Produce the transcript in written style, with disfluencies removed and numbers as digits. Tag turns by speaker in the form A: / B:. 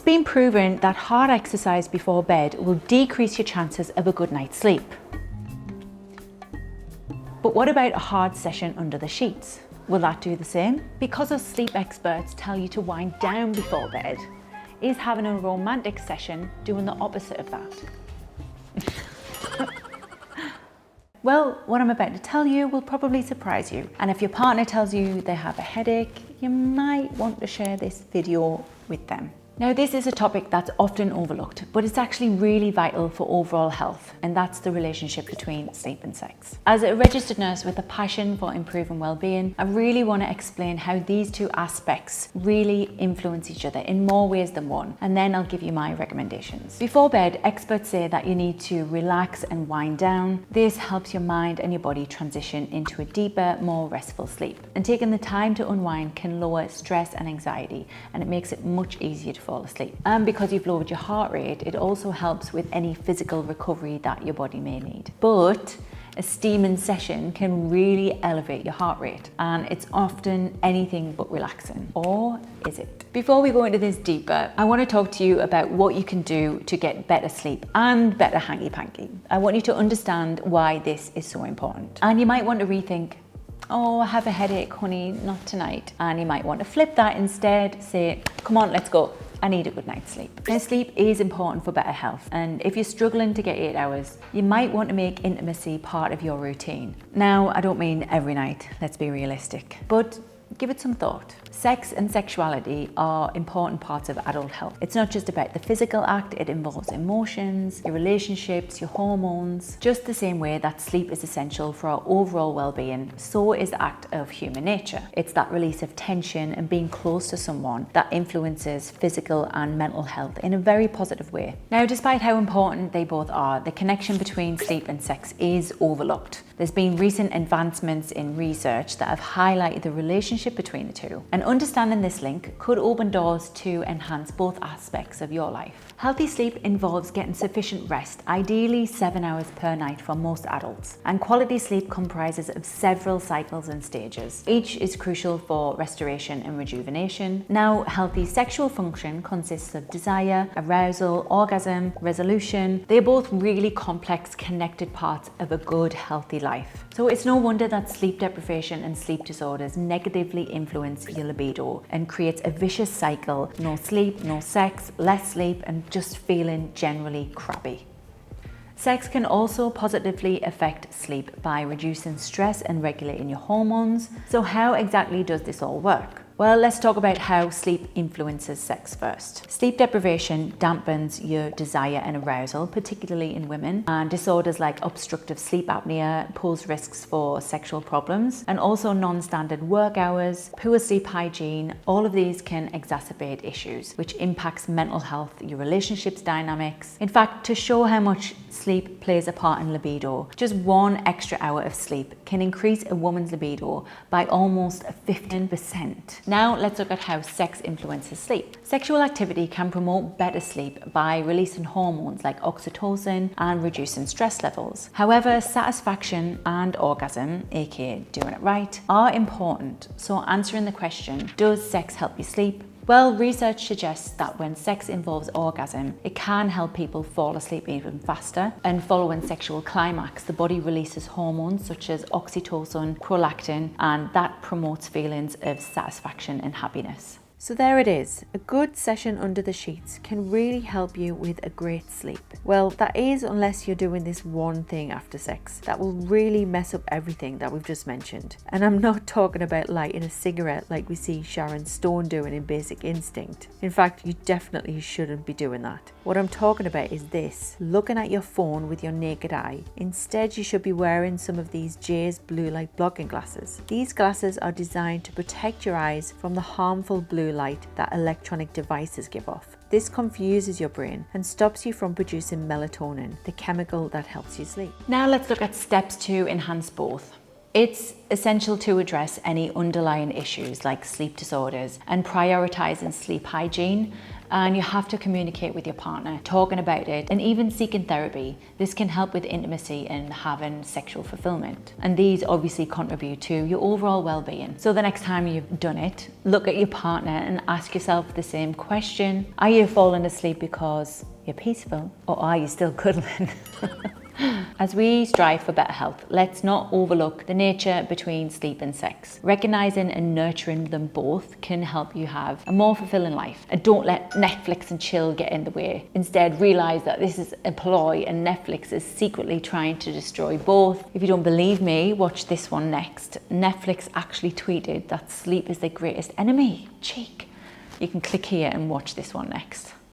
A: been proven that hard exercise before bed will decrease your chances of a good night's sleep. But what about a hard session under the sheets? Will that do the same? Because us sleep experts tell you to wind down before bed, is having a romantic session doing the opposite of that? Well, what I'm about to tell you will probably surprise you. And if your partner tells you they have a headache, you might want to share this video with them. Now, this is a topic that's often overlooked, but it's actually really vital for overall health, and that's the relationship between sleep and sex. As a registered nurse with a passion for improving well-being, I really want to explain how these two aspects really influence each other in more ways than one, and then I'll give you my recommendations. Before bed, experts say that you need to relax and wind down. This helps your mind and your body transition into a deeper, more restful sleep. And taking the time to unwind can lower stress and anxiety, and it makes it much easier to fall asleep. And because you've lowered your heart rate, it also helps with any physical recovery that your body may need. But a steaming session can really elevate your heart rate, and it's often anything but relaxing. Or is it? Before we go into this deeper, I want to talk to you about what you can do to get better sleep and better hanky-panky. I want you to understand why this is so important. And you might want to rethink, oh, I have a headache, honey, not tonight. And you might want to flip that instead, say, come on, let's go. I need a good night's sleep. Now, sleep is important for better health, and if you're struggling to get 8 hours, you might want to make intimacy part of your routine. Now, I don't mean every night, let's be realistic, but give it some thought. Sex and sexuality are important parts of adult health. It's not just about the physical act, it involves emotions, your relationships, your hormones. Just the same way that sleep is essential for our overall well-being, so is the act of human nature. It's that release of tension and being close to someone that influences physical and mental health in a very positive way. Now, despite how important they both are, the connection between sleep and sex is overlooked. There's been recent advancements in research that have highlighted the relationship between the two. And understanding this link could open doors to enhance both aspects of your life. Healthy sleep involves getting sufficient rest, ideally 7 hours per night for most adults. And quality sleep comprises of several cycles and stages. Each is crucial for restoration and rejuvenation. Now, healthy sexual function consists of desire, arousal, orgasm, resolution. They're both really complex, connected parts of a good, healthy life. So it's no wonder that sleep deprivation and sleep disorders negatively influence your libido and creates a vicious cycle: no sleep, no sex, less sleep, and just feeling generally crappy. Sex can also positively affect sleep by reducing stress and regulating your hormones. So how exactly does this all work? Well, let's talk about how sleep influences sex first. Sleep deprivation dampens your desire and arousal, particularly in women, and disorders like obstructive sleep apnea pose risks for sexual problems, and also non-standard work hours, poor sleep hygiene. All of these can exacerbate issues, which impacts mental health, your relationships dynamics. In fact, to show how much sleep plays a part in libido, just 1 extra hour of sleep can increase a woman's libido by almost 15%. Now let's look at how sex influences sleep. Sexual activity can promote better sleep by releasing hormones like oxytocin and reducing stress levels. However, satisfaction and orgasm, aka doing it right, are important. So answering the question, does sex help you sleep? Well, research suggests that when sex involves orgasm, it can help people fall asleep even faster. And following sexual climax, the body releases hormones such as oxytocin, prolactin, and that promotes feelings of satisfaction and happiness. So there it is. A good session under the sheets can really help you with a great sleep. Well, that is unless you're doing this one thing after sex that will really mess up everything that we've just mentioned. And I'm not talking about lighting a cigarette like we see Sharon Stone doing in Basic Instinct. In fact, you definitely shouldn't be doing that. What I'm talking about is this: looking at your phone with your naked eye. Instead, you should be wearing some of these J's blue light blocking glasses. These glasses are designed to protect your eyes from the harmful blue light that electronic devices give off. This confuses your brain and stops you from producing melatonin, the chemical that helps you sleep. Now let's look at steps to enhance both. It's essential to address any underlying issues like sleep disorders and prioritizing sleep hygiene. And you have to communicate with your partner, talking about it, and even seeking therapy. This can help with intimacy and having sexual fulfillment. And these obviously contribute to your overall well-being. So the next time you've done it, look at your partner and ask yourself the same question. Are you falling asleep because you're peaceful, or are you still cuddling? As we strive for better health, let's not overlook the nature between sleep and sex. Recognizing and nurturing them both can help you have a more fulfilling life. And don't let Netflix and chill get in the way. Instead, realize that this is a ploy and Netflix is secretly trying to destroy both. If you don't believe me, watch this one next. Netflix actually tweeted that sleep is their greatest enemy. Cheek. You can click here and watch this one next.